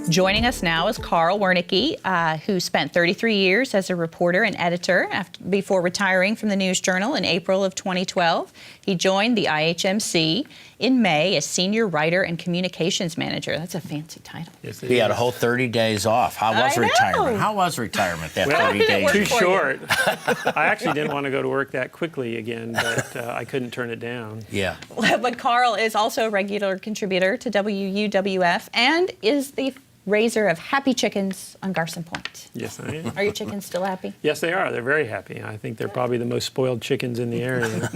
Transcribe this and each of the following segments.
Joining us now is Carl Wernicke, who spent 33 years as a reporter and editor before retiring from the News Journal in April of 2012. He joined the IHMC in May as Senior Writer and Communications Manager. That's a fancy title. Yes, he had a whole 30 days off. How was retirement? How was retirement that 30 days? Too short. I actually didn't want to go to work that quickly again, but I couldn't turn it down. Yeah. But Carl is also a regular contributor to WUWF and is the raiser of happy chickens on Garson Point. Yes, I am. Are your chickens still happy? Yes, they are. They're very happy. I think they're probably the most spoiled chickens in the area.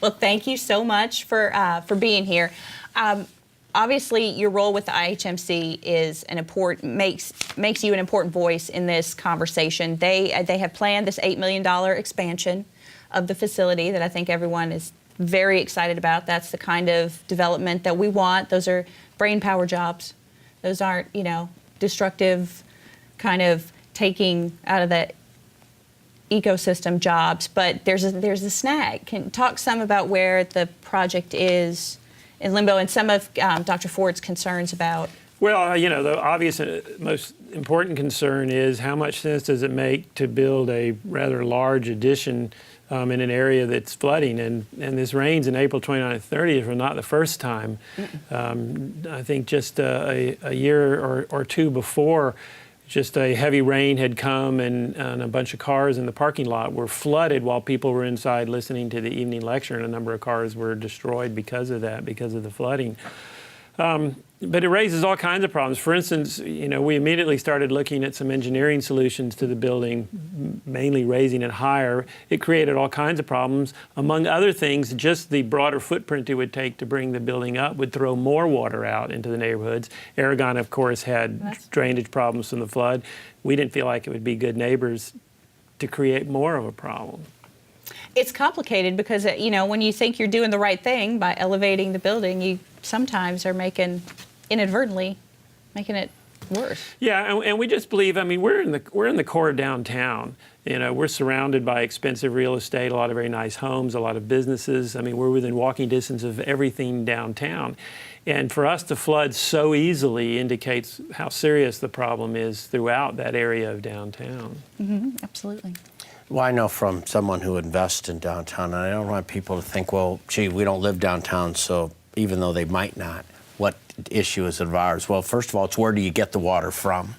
Well, thank you so much for being here. Obviously, your role with the IHMC is an important makes you an important voice in this conversation. They have planned this $8 million expansion of the facility that I think everyone is very excited about. That's the kind of development that we want. Those are brain power jobs. Those aren't, destructive kind of taking out of the ecosystem jobs. But there's a snag. Can you talk some about where the project is in limbo and some of Dr. Ford's concerns about? Well, the obvious most important concern is how much sense does it make to build a rather large addition in an area that's flooding, and this rains in April 29th, 30th were not the first time. I think just a year or two before, just a heavy rain had come and a bunch of cars in the parking lot were flooded while people were inside listening to the evening lecture, and a number of cars were destroyed because of that, because of the flooding. But it raises all kinds of problems. For instance, we immediately started looking at some engineering solutions to the building, mainly raising it higher. It created all kinds of problems. Among other things, just the broader footprint it would take to bring the building up would throw more water out into the neighborhoods. Aragon, of course, had drainage problems from the flood. We didn't feel like it would be good neighbors to create more of a problem. It's complicated because, when you think you're doing the right thing by elevating the building, you sometimes are inadvertently making it worse. Yeah, and we just believe, we're in the core of downtown. We're surrounded by expensive real estate, a lot of very nice homes, a lot of businesses. We're within walking distance of everything downtown. And for us to flood so easily indicates how serious the problem is throughout that area of downtown. Mm-hmm, absolutely. Well, I know from someone who invests in downtown, and I don't want people to think, well, gee, we don't live downtown, so even though they might not, what issue is it of ours? Well, first of all, it's where do you get the water from?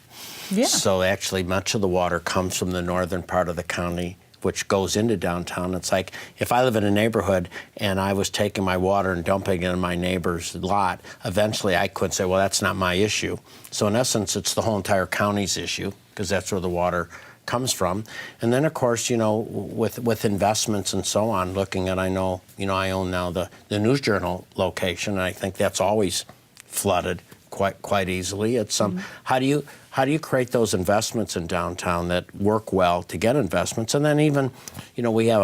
Yeah. So actually, much of the water comes from the northern part of the county, which goes into downtown. It's like if I live in a neighborhood and I was taking my water and dumping it in my neighbor's lot, eventually I could say, well, that's not my issue. So in essence, it's the whole entire county's issue, because that's where the water comes from. And then, of course, with investments and so on, looking at, I own now the News Journal location, and I think that's always flooded quite easily. It's how do you create those investments in downtown that work well to get investments? And then even, we have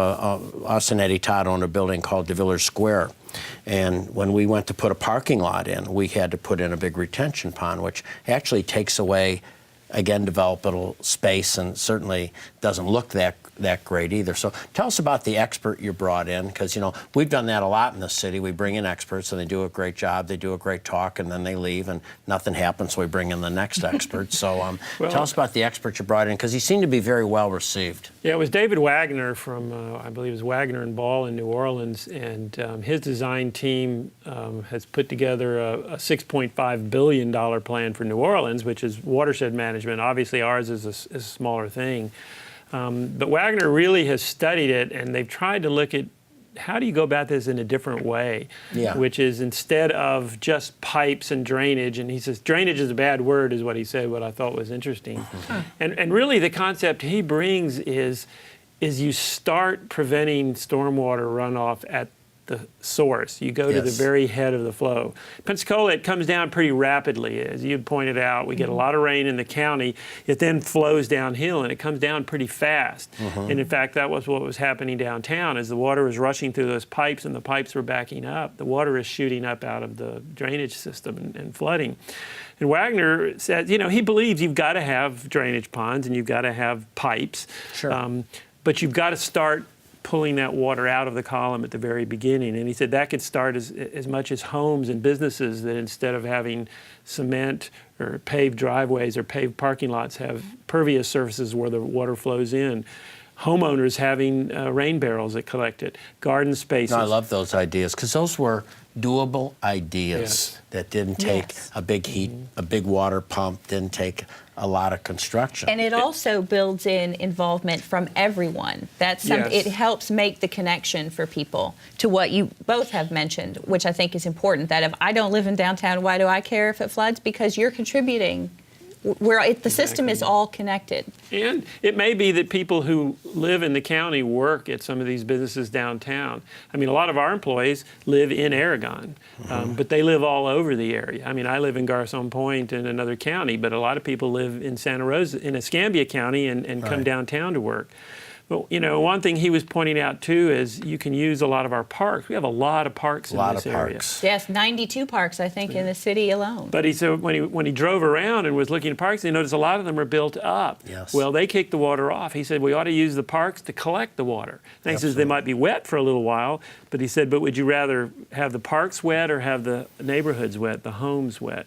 us and Eddie Todd own a building called De Villers Square. And when we went to put a parking lot in, we had to put in a big retention pond, which actually takes away, again, developable space, and certainly doesn't look that great either. So tell us about the expert you brought in, because we've done that a lot in the city. We bring in experts and they do a great job, they do a great talk, and then they leave and nothing happens, so we bring in the next expert. So tell us about the expert you brought in, because he seemed to be very well received. Yeah, it was David Wagner from, I believe it was Wagner and Ball in New Orleans, and his design team has put together a $6.5 billion plan for New Orleans, which is watershed management. Obviously, ours is a smaller thing. But Wagner really has studied it, and they've tried to look at how do you go about this in a different way, which is instead of just pipes and drainage, and he says drainage is a bad word is what he said, what I thought was interesting. And really the concept he brings is you start preventing stormwater runoff at the source. You go to the very head of the flow. Pensacola, it comes down pretty rapidly. As you pointed out, we get a lot of rain in the county. It then flows downhill, and it comes down pretty fast. And in fact, that was what was happening downtown. As the water was rushing through those pipes and the pipes were backing up, the water is shooting up out of the drainage system and flooding. And Wagner said, he believes you've got to have drainage ponds and you've got to have pipes. Sure. But you've got to start pulling that water out of the column at the very beginning. And he said that could start as much as homes and businesses, that instead of having cement or paved driveways or paved parking lots, have pervious surfaces where the water flows in. Homeowners having rain barrels that collect it, garden spaces. No, I love those ideas, because those were doable ideas Yes. that didn't take Yes. a big heat, a big water pump, didn't take a lot of construction. And it also builds in involvement from everyone. That's something, Yes. it helps make the connection for people to what you both have mentioned, which I think is important, that if I don't live in downtown, why do I care if it floods? Because you're contributing. The system is all connected. And it may be that people who live in the county work at some of these businesses downtown. I mean, a lot of our employees live in Aragon, but they live all over the area. I mean, I live in Garcon Point in another county, but a lot of people live in Santa Rosa, in Escambia County, and come Right. downtown to work. But, you know, one thing he was pointing out, too, is you can use a lot of our parks. We have a lot of parks in this area. Yes, 92 parks, I think, in the city alone. But he said when he drove around and was looking at parks, he noticed a lot of them are built up. Yes. Well, they kick the water off. He said we ought to use the parks to collect the water. And he says they might be wet for a little while, but he said, but would you rather have the parks wet or have the neighborhoods wet, the homes wet?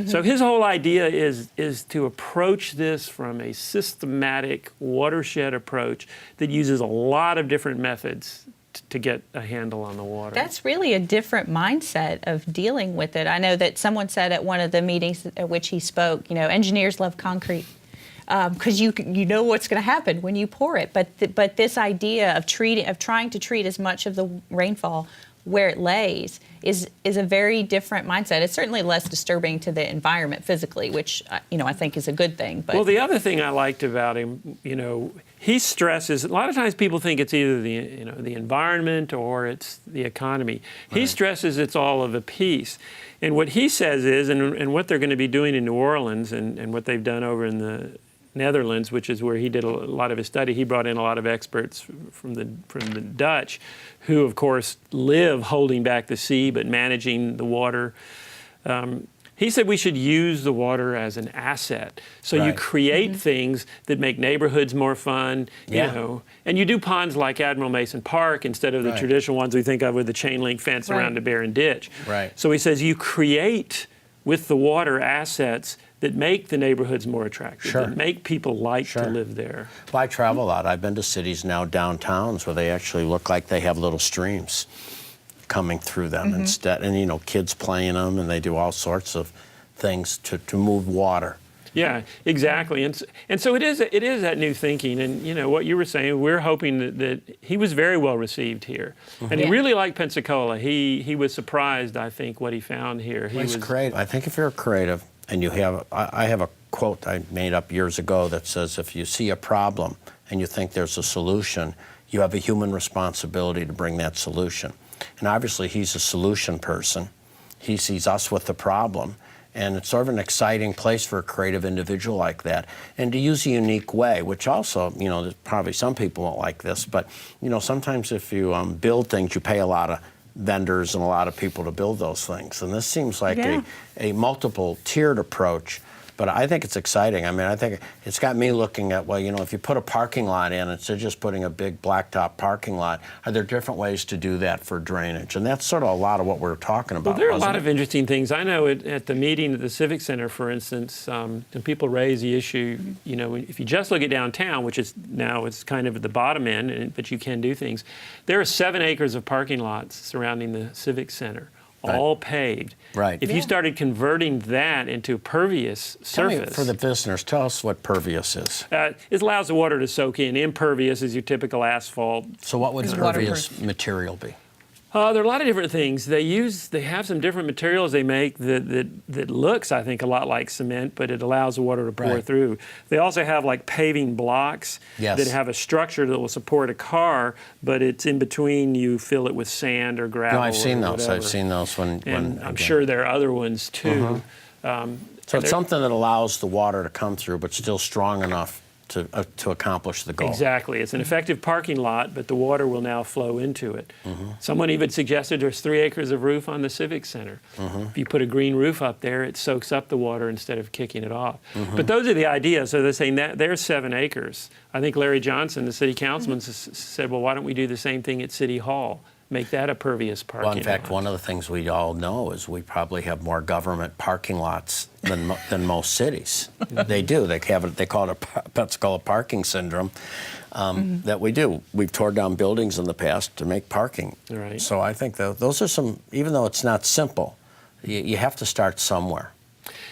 So his whole idea is to approach this from a systematic watershed approach that uses a lot of different methods to get a handle on the water. That's really a different mindset of dealing with it. I know that someone said at one of the meetings at which he spoke, you know, engineers love concrete because you know what's going to happen when you pour it. But this idea of trying to treat as much of the rainfall where it lays is a very different mindset. It's certainly less disturbing to the environment physically, which I think is a good thing. But well, the other thing I liked about him, he stresses, a lot of times people think it's either the environment or it's the economy. He stresses it's all of a piece. And what he says is, and what they're going to be doing in New Orleans and what they've done over in the Netherlands, which is where he did a lot of his study. He brought in a lot of experts from the Dutch, who of course live holding back the sea but managing the water. He said we should use the water as an asset. So you create things that make neighborhoods more fun, and you do ponds like Admiral Mason Park instead of the traditional ones we think of with the chain link fence around a barren ditch. Right. So he says you create with the water assets that make the neighborhoods more attractive, that make people like to live there. Well, I travel a lot. I've been to cities now, downtowns, where they actually look like they have little streams coming through them instead. And, kids play in them, and they do all sorts of things to move water. Yeah, exactly. And so it is that new thinking. And, what you were saying, we're hoping that he was very well received here. And he really liked Pensacola. He was surprised, I think, what he found here. He's creative. I think if you're creative, and I have a quote I made up years ago that says, if you see a problem and you think there's a solution, you have a human responsibility to bring that solution. And obviously he's a solution person. He sees us with the problem. And it's sort of an exciting place for a creative individual like that. And to use a unique way, which also, there's probably some people won't like this, but, sometimes if you build things, you pay a lot of vendors and a lot of people to build those things. And this seems like a multiple tiered approach, but I think it's exciting. I mean, I think it's got me looking at, if you put a parking lot in, instead of just putting a big blacktop parking lot, are there different ways to do that for drainage? And that's sort of a lot of what we're talking about. Well, there are a lot of interesting things. I know at the meeting at the Civic Center, for instance, when people raise the issue, if you just look at downtown, which is now it's kind of at the bottom end, but you can do things. There are 7 acres of parking lots surrounding the Civic Center, all paved. Right. If you started converting that into pervious surface. For the listeners, tell us what pervious is. It allows the water to soak in. Impervious is your typical asphalt. So what would pervious material be? There are a lot of different things. They have some different materials they make that looks, I think, a lot like cement, but it allows the water to pour through. They also have like paving blocks that have a structure that will support a car, but it's in between. You fill it with sand or gravel. No, I've seen those. Whatever. I've seen those And I'm sure there are other ones too. So it's something that allows the water to come through, but still strong enough to accomplish the goal. Exactly. It's an effective parking lot, but the water will now flow into it. Someone even suggested there's 3 acres of roof on the Civic Center. If you put a green roof up there, it soaks up the water instead of kicking it off. But those are the ideas. So they're saying that there's 7 acres. I think Larry Johnson, the city councilman, said, well, why don't we do the same thing at City Hall? Make that a pervious parking lot. Well, in fact, one of the things we all know is we probably have more government parking lots than most cities. They do. They call it a Pensacola parking syndrome. That we do. We've torn down buildings in the past to make parking. Right. So I think those are some. Even though it's not simple, you have to start somewhere.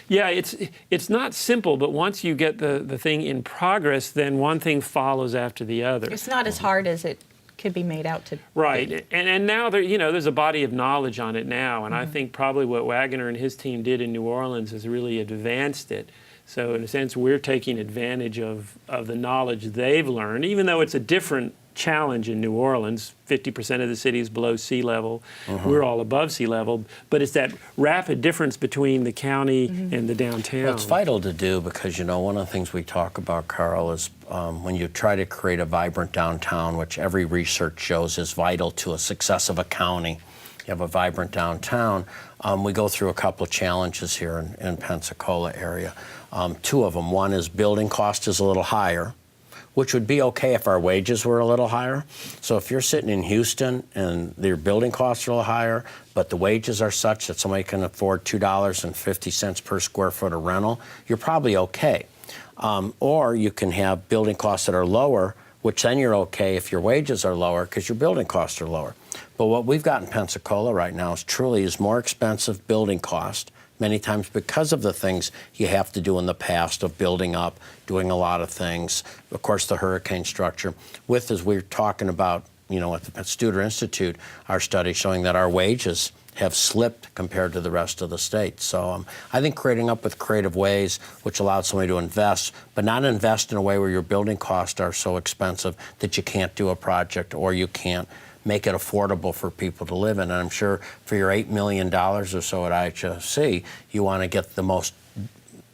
Yeah, it's not simple, but once you get the thing in progress, then one thing follows after the other. It's not as hard as it could be made out to be. Right, and now there's a body of knowledge on it now, and I think probably what Wagner and his team did in New Orleans has really advanced it. So in a sense, we're taking advantage of the knowledge they've learned, even though it's a different challenge in New Orleans. 50% of the city is below sea level. We're all above sea level, but it's that rapid difference between the county and the downtown. Well, it's vital to do because, one of the things we talk about, Carl, is when you try to create a vibrant downtown, which every research shows is vital to a success of a county. You have a vibrant downtown. We go through a couple of challenges here in Pensacola area. 2 of them. One is building cost is a little higher, which would be okay if our wages were a little higher. So if you're sitting in Houston and your building costs are a little higher, but the wages are such that somebody can afford $2.50 per square foot of rental, you're probably okay. Or you can have building costs that are lower, which then you're okay if your wages are lower because your building costs are lower. But what we've got in Pensacola right now is more expensive building cost, many times because of the things you have to do in the past of building up, doing a lot of things. Of course, the hurricane structure. As we're talking about, at Studer Institute, our study showing that our wages have slipped compared to the rest of the state. So I think creating up with creative ways, which allows somebody to invest, but not invest in a way where your building costs are so expensive that you can't do a project or you can't make it affordable for people to live in. And I'm sure for your $8 million or so at IHC, you want to get the most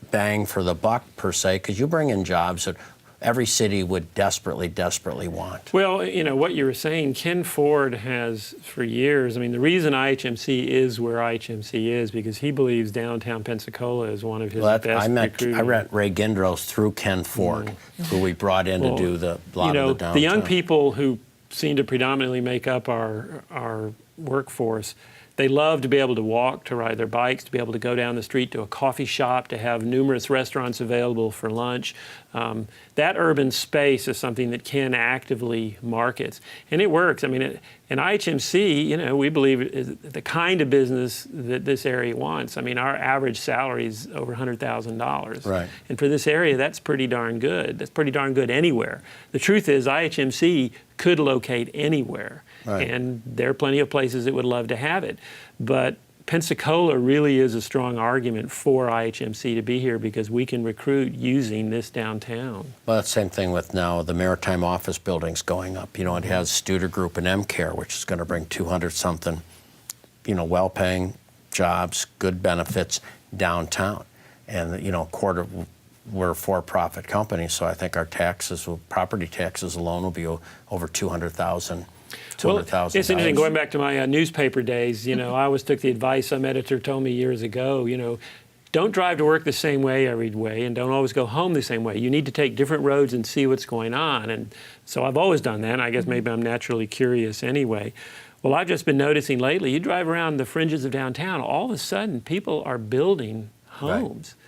bang for the buck, per se, because you bring in jobs that every city would desperately, desperately want. Well, what you were saying, Ken Ford has for years, the reason IHMC is where IHMC is because he believes downtown Pensacola is one of his best recruiting. I met Ray Gindros through Ken Ford, who we brought in to do a lot of the downtown. The young people who seem to predominantly make up our workforce, they love to be able to walk, to ride their bikes, to be able to go down the street to a coffee shop, to have numerous restaurants available for lunch. That urban space is something that Ken actively markets, and it works. In IHMC, we believe is the kind of business that this area wants. Our average salary is over $100,000. Right. And for this area, that's pretty darn good. That's pretty darn good anywhere. The truth is IHMC could locate anywhere. Right. And there are plenty of places that would love to have it. But Pensacola really is a strong argument for IHMC to be here because we can recruit using this downtown. Well, that's the same thing with now the maritime office buildings going up. It has Studer Group and MCare, which is going to bring 200-something, well-paying jobs, good benefits downtown. And, we're a for-profit company, so I think our property taxes alone will be over $200,000. Well, it's interesting, going back to my newspaper days, I always took the advice some editor told me years ago, don't drive to work the same way every way and don't always go home the same way. You need to take different roads and see what's going on. And so I've always done that, and I guess maybe I'm naturally curious anyway. Well, I've just been noticing lately, you drive around the fringes of downtown, all of a sudden people are building homes. Right.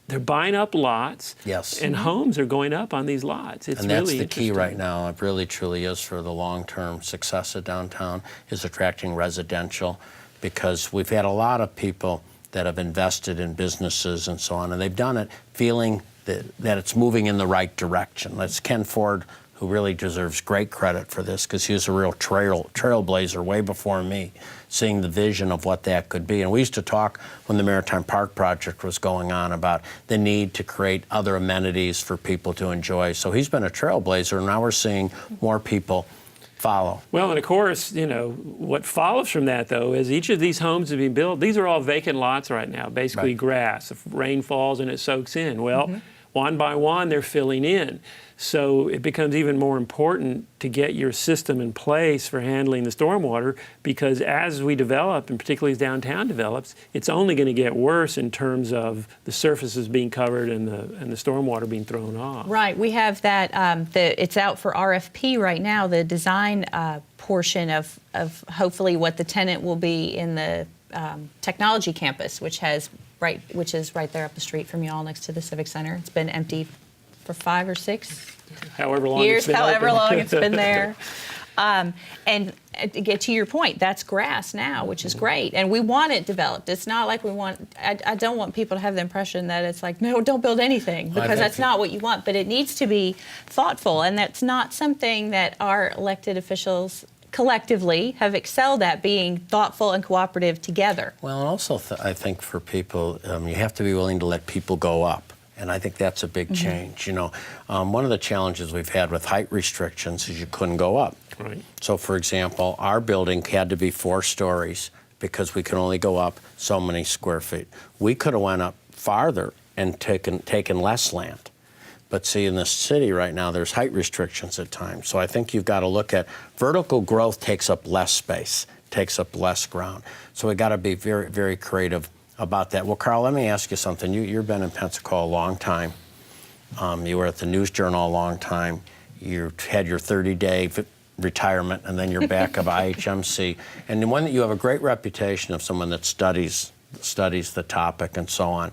They're buying up lots, yes, and homes are going up on these lots. It's and that's really the key right now. It really, truly is for the long-term success of downtown is attracting residential, because we've had a lot of people that have invested in businesses and so on, and they've done it feeling that it's moving in the right direction. That's Ken Ford, who really deserves great credit for this because he was a real trailblazer way before me, seeing the vision of what that could be. And we used to talk when the Maritime Park project was going on about the need to create other amenities for people to enjoy. So he's been a trailblazer, and now we're seeing more people follow. Well, and of course, what follows from that, though, is each of these homes that are being built, these are all vacant lots right now, basically grass. If rain falls and it soaks in. Well, one by one, they're filling in. So it becomes even more important to get your system in place for handling the stormwater, because as we develop, and particularly as downtown develops, it's only going to get worse in terms of the surfaces being covered and the stormwater being thrown off. Right. We have that. It's out for RFP right now. The design portion of hopefully what the tenant will be in the technology campus, which is right there up the street from y'all, next to the Civic Center. It's been empty for 5 or 6 however long years, it's been however open. long it's been there. And to get to your point, that's grass now, which is great. And we want it developed. It's not like we want, I don't want people to have the impression that it's like, no, don't build anything, because that's not what you want. But it needs to be thoughtful, and that's not something that our elected officials collectively have excelled at, being thoughtful and cooperative together. Well, and also I think for people, you have to be willing to let people go up. And I think that's a big change. You know, one of the challenges we've had with height restrictions is you couldn't go up. Right. So, for example, our building had to be 4 stories because we could only go up so many square feet. We could have went up farther and taken less land. But see, in the city right now, there's height restrictions at times. So I think you've got to look at vertical growth takes up less space, takes up less ground. So we've got to be very, very creative about that. Well, Carl, let me ask you something. You've been in Pensacola a long time. You were at the News Journal a long time. You had your 30-day retirement, and then you're back of IHMC. And the one that you have a great reputation of someone that studies the topic and so on.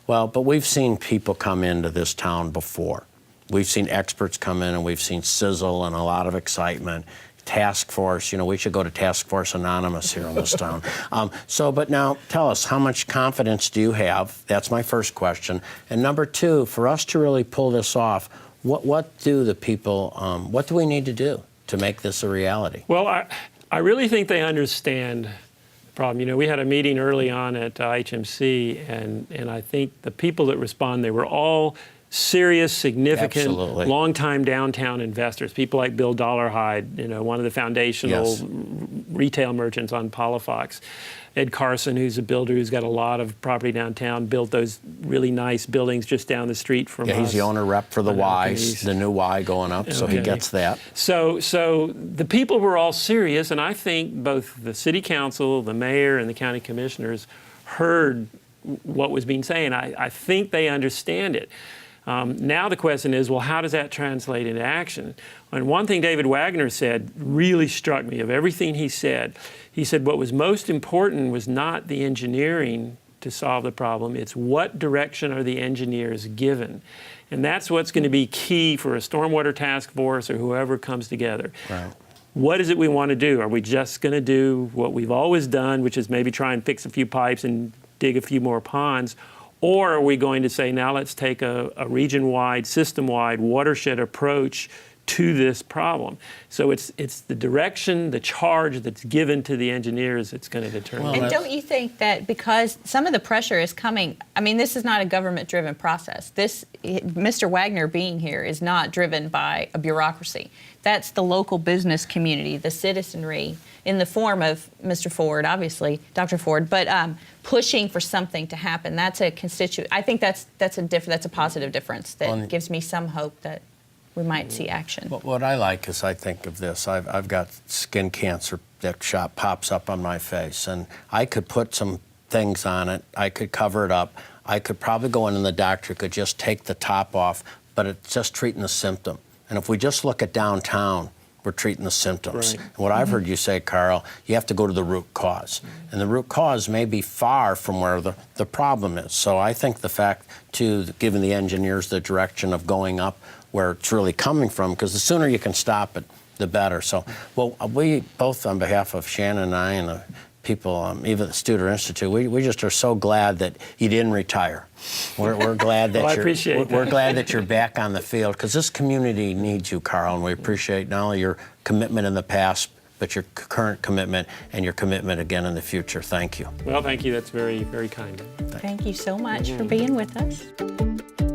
Well, but we've seen people come into this town before. We've seen experts come in, and we've seen sizzle and a lot of excitement. Task Force, you know, we should go to Task Force Anonymous here in this town. But now tell us, how much confidence do you have? That's my first question. And number 2, for us to really pull this off, what do the people, what do we need to do to make this a reality? Well, I really think they understand the problem. You know, we had a meeting early on at IHMC, and I think the people that respond, they were all serious, significant, long-time downtown investors, people like Bill Dollarhide, you know, one of the foundational retail merchants on Palafox. Ed Carson, who's a builder who's got a lot of property downtown, built those really nice buildings just down the street from us. He's the owner rep for the Ys, the new Y going up, so he gets that. So the people were all serious, and I think both the city council, the mayor, and the county commissioners heard what was being said. I think they understand it. Now the question is, well, how does that translate into action? And one thing David Wagner said really struck me. Of everything he said what was most important was not the engineering to solve the problem, it's what direction are the engineers given. And that's what's going to be key for a stormwater task force or whoever comes together. Right. What is it we want to do? Are we just going to do what we've always done, which is maybe try and fix a few pipes and dig a few more ponds? Or are we going to say, now let's take a region-wide, system-wide watershed approach to this problem? So it's the direction, the charge that's given to the engineers that's going to determine. And don't you think that because some of the pressure is coming, I mean, this is not a government-driven process. Mr. Wagner being here is not driven by a bureaucracy. That's the local business community, the citizenry, in the form of Mr. Ford, obviously, Dr. Ford, but pushing for something to happen. That's a constituent. I think that's a positive difference that gives me some hope that we might see action. What I like is I think of this. I've got skin cancer that pops up on my face, and I could put some things on it. I could cover it up. I could probably go in and the doctor could just take the top off, but it's just treating the symptom. And if we just look at downtown, we're treating the symptoms. Right. And what I've heard you say, Carl, you have to go to the root cause. And the root cause may be far from where the problem is. So I think the fact, too, giving the engineers the direction of going up where it's really coming from, because the sooner you can stop it, the better. So, well, we both, on behalf of Shannon and I and the people, even the Studer Institute, we just are so glad that you didn't retire. We're glad that we're glad that you're back on the field, because this community needs you, Carl, and we appreciate not only your commitment in the past, but your current commitment and your commitment again in the future. Thank you. Well, thank you. That's very, very kind. Thank you so much for being with us.